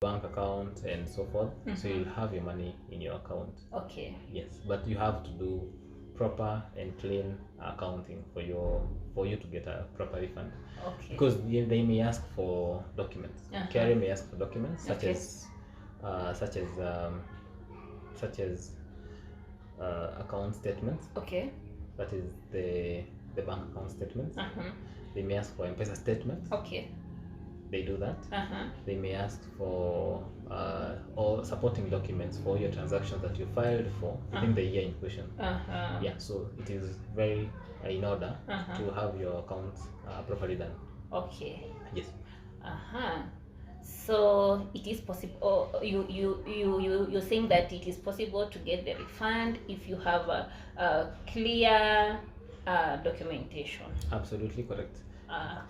bank account and so forth. So you'll have your money in your account. Okay. Yes, but you have to do proper and clean accounting for you to get a proper refund. Okay. Because they may ask for documents. KRA may ask for documents such Okay. as account statements. Okay. That is the bank account statements. They may ask for M-Pesa statements. Okay. They do that. They may ask for all supporting documents for your transactions that you filed for within the year in question. Yeah, so it is very in order to have your accounts properly done. Okay. Yes. So it is possible. You're saying that it is possible to get the refund if you have a clear documentation. Absolutely correct.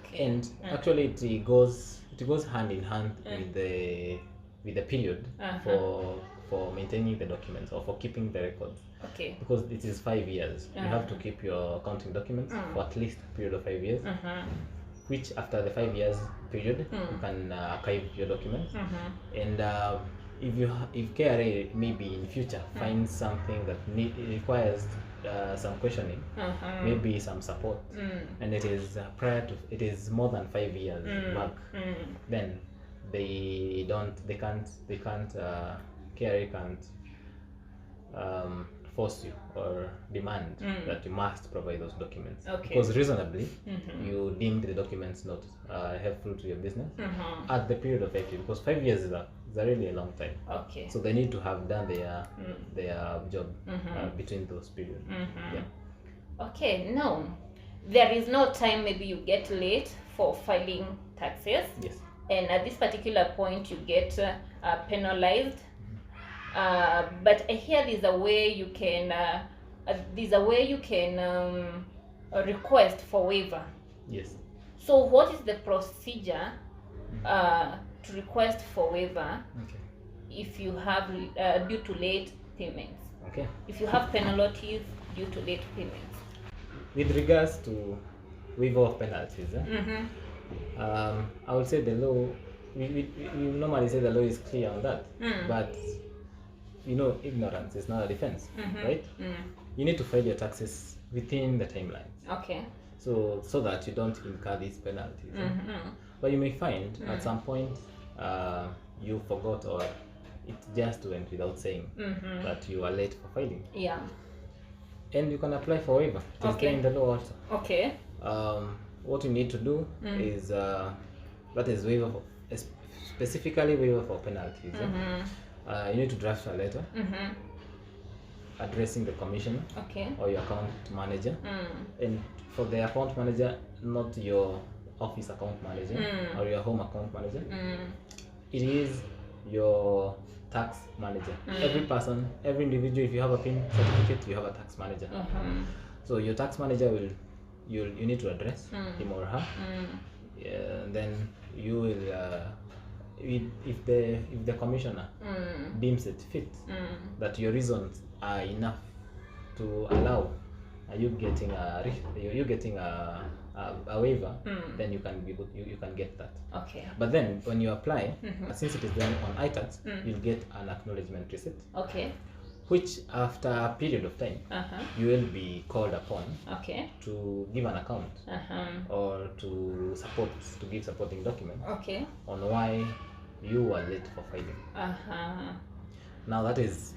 Okay. And actually, it goes hand in hand with the period for maintaining the documents or for keeping the records. Okay. Because it is 5 years, you have to keep your accounting documents for at least a period of 5 years. Which after the 5 years period, you can archive your documents. And if KRA maybe in future finds something that requires some questioning, maybe some support, and it is it is more than 5 years back, then KRA can't force you or demand that you must provide those documents. Okay. Because reasonably you deemed the documents not helpful to your business at the period of 5 years, because 5 years is a really a long time. Okay. So they need to have done their job between those periods. Yeah. Okay. Now, there is no time maybe you get late for filing taxes. Yes. And at this particular point you get penalized. But I hear there's a way you can request for waiver. Yes. So what is the procedure to request for waiver if you have due to late payments? Okay. If you have penalties due to late payments. With regards to waiver of penalties, I would say the law. We normally say the law is clear on that, but ignorance is not a defense, right? You need to file your taxes within the timelines. Okay. So that you don't incur these penalties. But you may find at some point you forgot, or it just went without saying that you are late for filing. Yeah. And you can apply for waiver. It is there in the law also. Okay. What you need to do is that is waiver specifically waiver for penalties. You need to draft a letter addressing the commissioner or your account manager. And for the account manager, not your office account manager or your home account manager, it is your tax manager. Every person, every individual, if you have a PIN certificate, you have a tax manager. So your tax manager you need to address him or her. Then you will if the commissioner deems it fit that your reasons are enough to allow you getting a waiver, then you can get that. Okay. But then when you apply, since it is done on iTax, you'll get an acknowledgement receipt. Okay. Which after a period of time you will be called upon to give an account or to give supporting documents on why you were late for filing. Now that is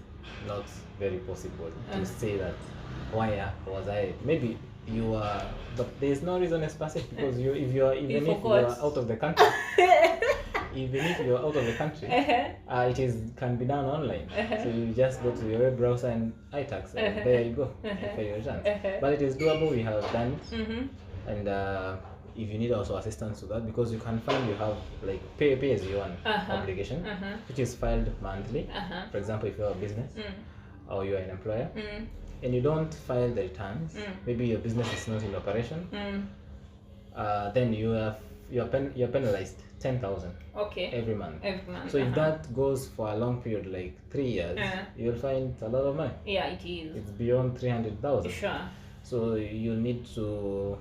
not very possible to say that why was I late. Maybe you are, but there is no reason specific, because if you are out of the country. Even if you're out of the country, it can be done online. So you just go to your web browser and iTax, and there you go, for your returns. But it is doable. We have done it, and if you need also assistance to that, because you can find you have like pay as you earn obligation, which is filed monthly. For example, if you have a business or you are an employer, and you don't file the returns, maybe your business is not in operation, then you're penalized 10,000 every month. So if that goes for a long period, like 3 years, you'll find a lot of money. Yeah, it is. It's beyond 300,000. Sure. So you need to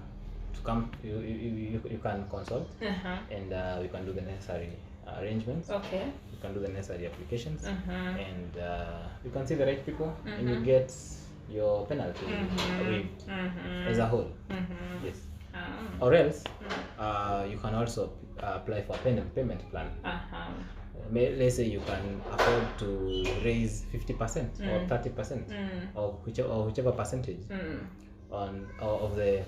come. You can consult, and we can do the necessary arrangements. Okay. You can do the necessary applications, and you can see the right people, and you get your penalty waived as a whole. Yes. Or else, you can also apply for a payment plan. Let's say you can afford to raise 50% or 30% or whichever percentage of the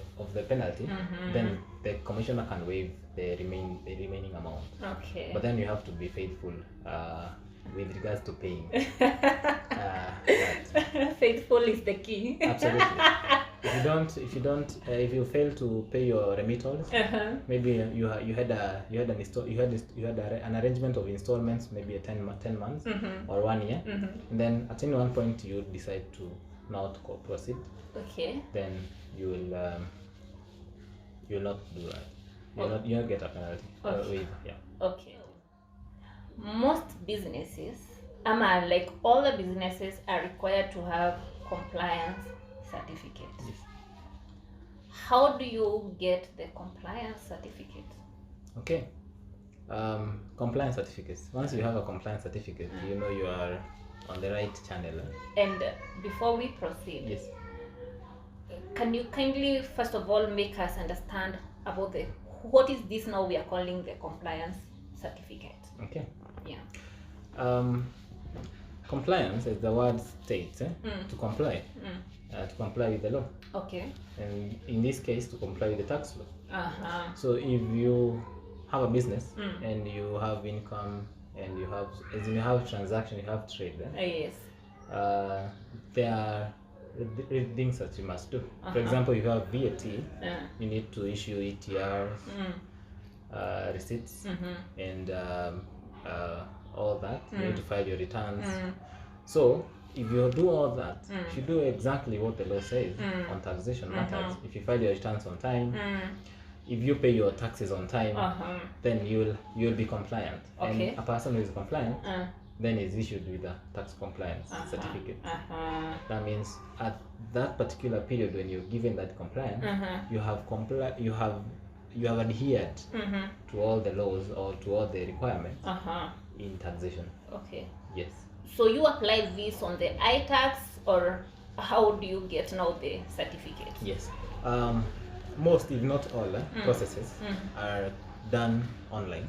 penalty, then the commissioner can waive the remaining amount. Okay. But then you have to be faithful with regards to paying. Faithful is the key. Absolutely. If you fail to pay your remittals, maybe you had an arrangement of installments, maybe 10 months or 1 year, and then at any one point you decide to not proceed. Okay. Then you will not do that. You'll not get a penalty. Okay. Yeah. Okay. Most businesses, like all the businesses, are required to have compliance certificates. Yes. How do you get the compliance certificate? Okay. Compliance certificates. Once you have a compliance certificate, you know you are on the right channel. And before we proceed, yes, can you kindly first of all make us understand about what is this now we are calling the compliance certificate? Okay. Yeah. Compliance, as the word states, to comply. To comply with the law. Okay. And in this case, to comply with the tax law. So if you have a business and you have income and you have transaction, you have trade, yes, there are things that you must do. For example, if you have VAT, you need to issue ETRs, receipts, and all that. You need to file your returns. So if you do all that, if you do exactly what the law says on taxation matters, if you file your returns on time, if you pay your taxes on time, then you'll be compliant. Okay. And a person who is compliant then is issued with a tax compliance certificate. That means at that particular period when you're given that compliance, you have adhered to all the laws or to all the requirements in taxation. Okay. Yes. So you apply this on the iTax, or how do you get now the certificate? Yes. Most, if not all, processes are done online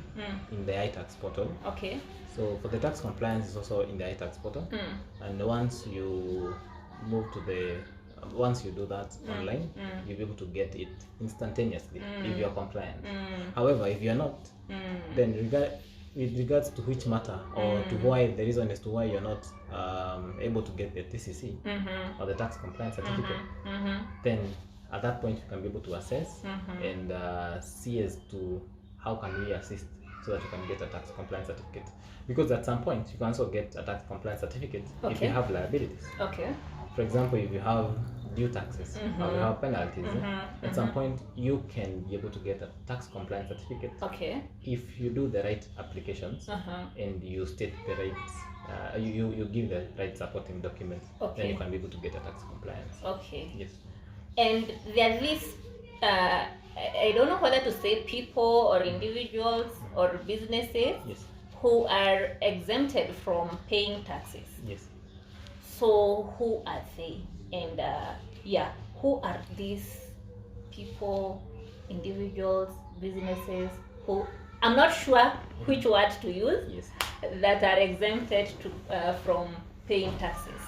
in the iTax portal. Okay. So for the tax compliance, is also in the iTax portal. And once you do that online, you'll be able to get it instantaneously if you are compliant. However, if you are not, then with regards to which matter or to why the reason as to why you're not able to get the TCC or the tax compliance certificate, then at that point you can be able to assess and see as to how can we assist so that you can get a tax compliance certificate. Because at some point you can also get a tax compliance certificate if you have liabilities. Okay. For example, if you have due taxes or you have penalties, at some point you can be able to get a tax compliance certificate. Okay. If you do the right applications and you state the rights, you give the right supporting documents, then you can be able to get a tax compliance. Okay. Yes. And there is I don't know whether to say people or individuals or businesses who are exempted from paying taxes. Yes. So who are they? And who are these people, individuals, businesses who, I'm not sure which word to use, that are exempted from paying taxes?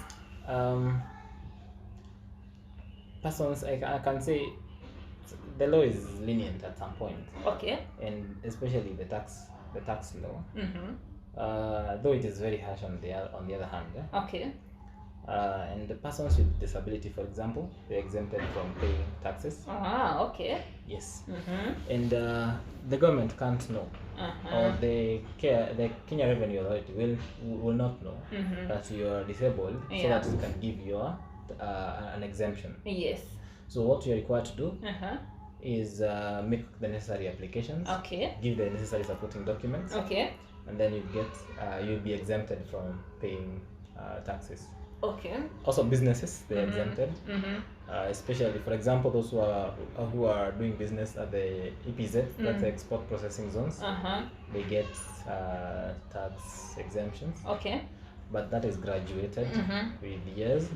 Persons, I can say the law is lenient at some point. Okay. And especially the tax law, though it is very harsh on the other hand. Okay. And the persons with disability, for example, they're exempted from paying taxes. Okay. Yes. And the government can't know, or the Kenya Revenue Authority will not know that you are disabled, so that it can give you an exemption. Yes. So what you're required to do is make the necessary applications. Okay. Give the necessary supporting documents. Okay. And then you'll be exempted from paying taxes. Okay. Also businesses, they're exempted. Especially, for example, those who are doing business at the EPZ, that's the export processing zones. They get tax exemptions. Okay. But that is graduated with years.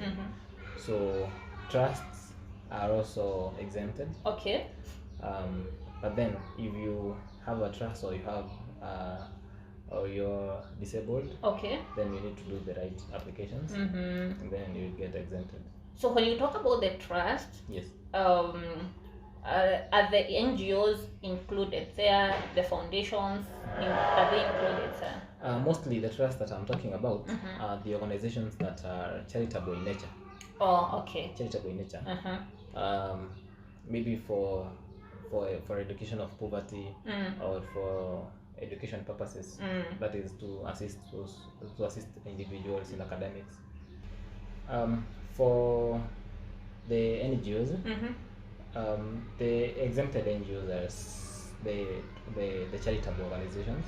So trusts are also exempted. Okay. But then if you have a trust or you have or you're disabled, okay, then you need to do the right applications, and then you get exempted. So when you talk about the trust, yes, are the NGOs included there? The foundations, are they included there? Mostly the trust that I'm talking about are the organizations that are charitable in nature. Oh, okay. Charitable in nature. Maybe for education of poverty or for education purposes. That is to assist individuals in academics. For the NGOs, the exempted NGOs are the charitable organizations,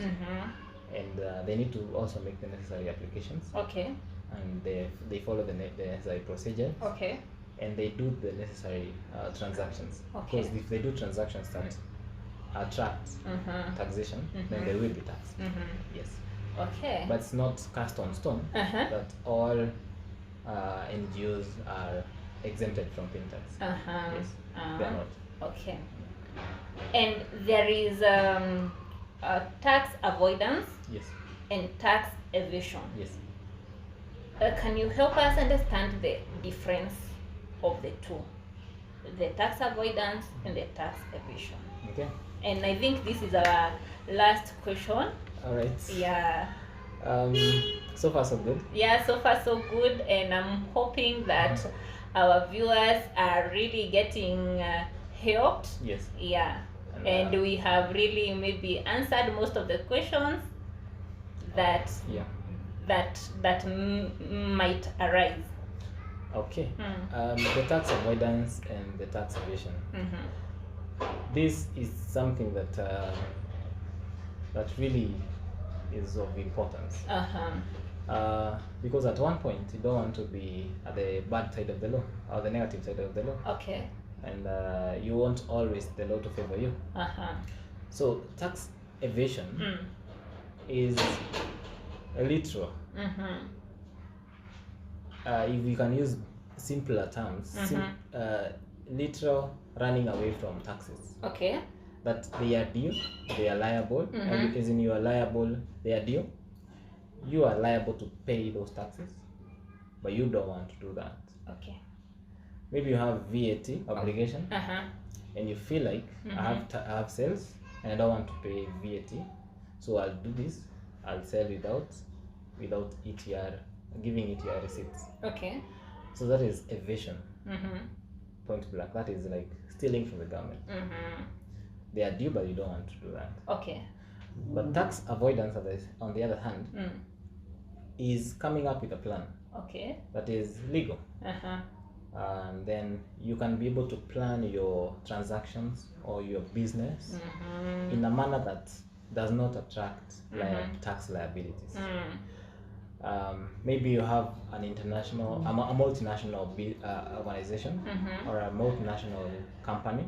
and they need to also make the necessary applications. Okay. And they follow the necessary procedures. Okay. And they do the necessary transactions. Okay. Because if they do transactions that attract taxation, then they will be taxed. Yes. Okay. But it's not cast on stone that all NGOs are exempted from paying tax. Yes. They're not. Okay. And there is tax avoidance. Yes. And tax evasion. Yes. Can you help us understand the difference of the two, the tax avoidance and the tax evasion? Okay. And I think this is our last question. All right. Yeah. So far so good. Yeah, so far so good, and I'm hoping that our viewers are really getting helped. Yes. Yeah. And we have really maybe answered most of the questions that that might arise. Okay. The tax avoidance and the tax evasion. This is something that that really is of importance. Because at one point you don't want to be at the bad side of the law or the negative side of the law. Okay. And you want always the law to favor you. So tax evasion is literal. If you can use simpler terms, literal running away from taxes. Okay. That they are due, they are liable, and as in you are liable, they are due. You are liable to pay those taxes, but you don't want to do that. Okay. Maybe you have VAT obligation, and you feel like I have sales and I don't want to pay VAT, so I'll do this. I'll sell without ETR, giving ETR receipts. Okay. So that is evasion. Point blank. That is like stealing from the government. They are due, but you don't want to do that. Okay. But tax avoidance, on the other hand, is coming up with a plan. Okay. That is legal. And then you can be able to plan your transactions or your business in a manner that does not attract tax liabilities. Maybe you have an international, a multinational organization or a multinational company.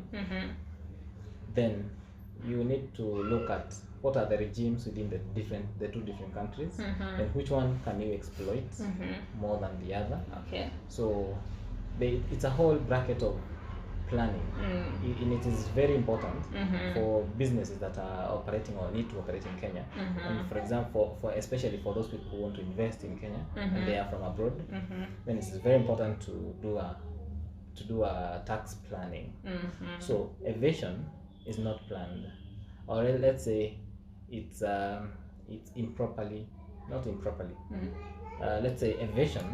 Then you need to look at what are the regimes within the two different countries, and which one can you exploit more than the other. Okay. So it's a whole bracket of planning, and it is very important for businesses that are operating or need to operate in Kenya. And for example, especially for those people who want to invest in Kenya and they are from abroad, then it's very important to do a tax planning. So evasion is not planned, or let's say it's improperly, not improperly. Let's say evasion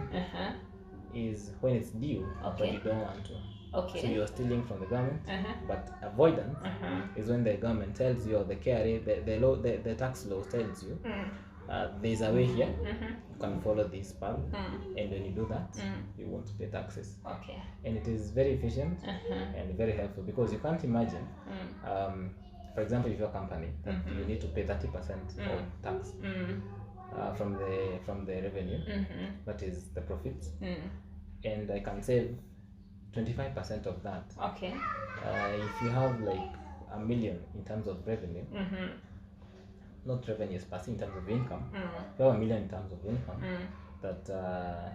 is when it's due, but you don't want to. Okay. So you're stealing from the government. But avoidance is when the government tells you, or the KRA, the tax law tells you, there's a way here, you can follow this path, and when you do that, you won't pay taxes. Okay. And it is very efficient and very helpful, because you can't imagine, for example, if you're a company, that you need to pay 30% of tax. from the revenue, that is the profits, and I can save 25% of that. Okay. If you have like a million in terms of revenue, not revenues per se, in terms of income, you have a million in terms of income, that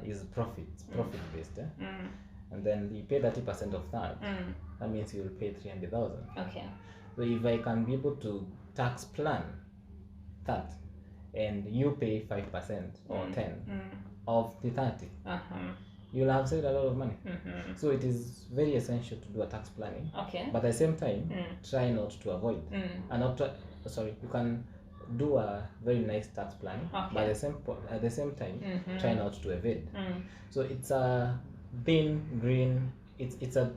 is profit based, and then you pay 30% of that, that means you will pay 300,000. Okay. So if I can be able to tax plan that, and you pay 5% or 10 of the 30, you'll have saved a lot of money. So it is very essential to do a tax planning. Okay. But at the same time, try not to avoid. And not try, you can do a very nice tax planning, but at the same time, try not to evade. So it's a thin green. It's a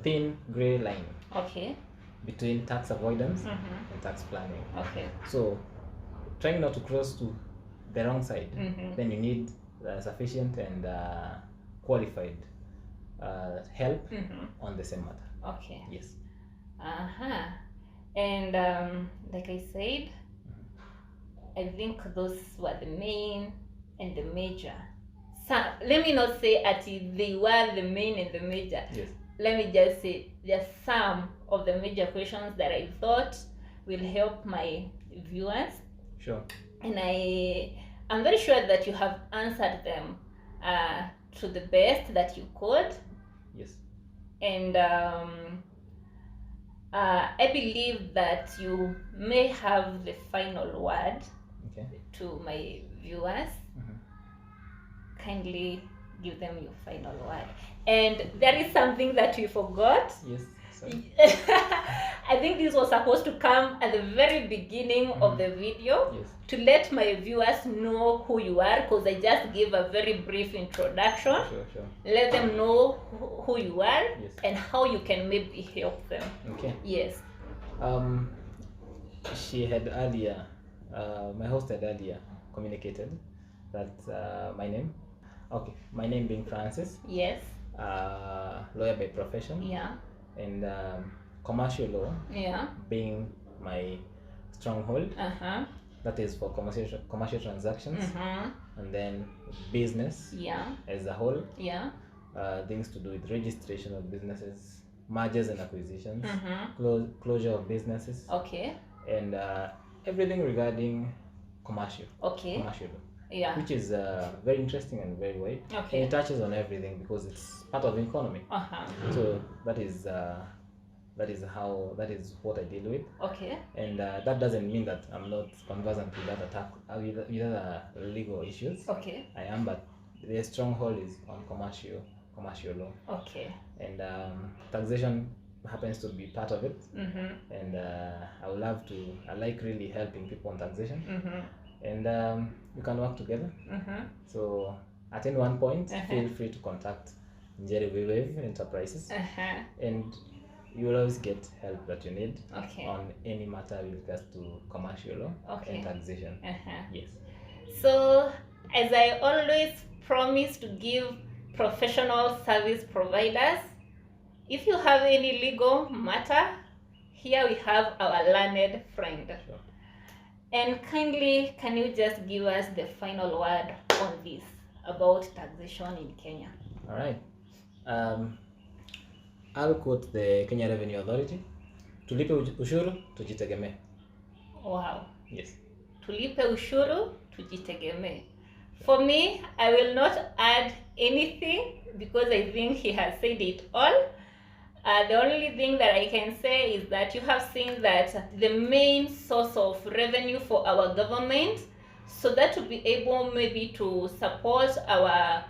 thin gray line. Okay. Between tax avoidance and tax planning. Okay. So trying not to cross to the wrong side, then you need sufficient and qualified help on the same matter. Okay. Yes. And like I said, I think those were the main and the major. So let me not say that they were the main and the major. Yes. Let me just say there's some of the major questions that I thought will help my viewers. Sure. And I'm very sure that you have answered them to the best that you could. Yes. And I believe that you may have the final word to my viewers. Kindly give them your final word. And there is something that we forgot. Yes. Sorry. I think this was supposed to come at the very beginning of the video, to let my viewers know who you are, because I just gave a very brief introduction. Sure. Let them know who you are and how you can maybe help them. Okay. Yes. She had earlier, my host had earlier communicated that my name being Francis. Yes. Lawyer by profession. Yeah. And commercial law. Yeah. Being my stronghold. That is for commercial transactions. And then business. Yeah. As a whole. Yeah. Things to do with registration of businesses, mergers and acquisitions, closure of businesses. Okay. And everything regarding commercial. Okay. Commercial law. Yeah. Which is very interesting and very wide. Okay. And it touches on everything because it's part of the economy. So that is what I deal with. Okay. And that doesn't mean that I'm not conversant with other legal issues. Okay. I am, but the stronghold is on commercial law. Okay. And taxation happens to be part of it. And I like really helping people on taxation. And we can work together. So at any one point, feel free to contact Njeri Wave Enterprises, and you will always get help that you need on any matter with regards to commercial law and taxation. Yes. So, as I always promise to give professional service providers, if you have any legal matter, here we have our learned friend. Sure. And kindly, can you just give us the final word on this about taxation in Kenya? All right. I'll quote the Kenya Revenue Authority. Tulipe ushuru, tujitegemee. Wow. Yes. Tulipe ushuru, tujitegemee. For me, I will not add anything because I think he has said it all. The only thing that I can say is that you have seen that the main source of revenue for our government, so that to be able maybe to support our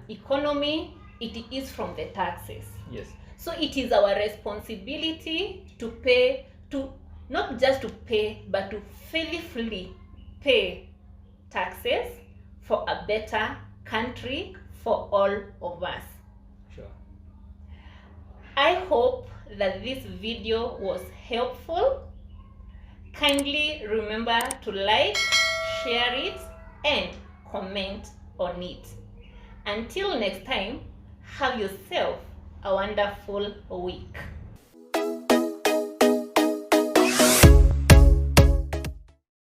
economy, it is from the taxes. Yes. So it is our responsibility to pay, to not just to pay, but to faithfully pay taxes for a better country for all of us. Sure. I hope that this video was helpful. Kindly remember to like, share it, and comment on it. Until next time, have yourself a wonderful week.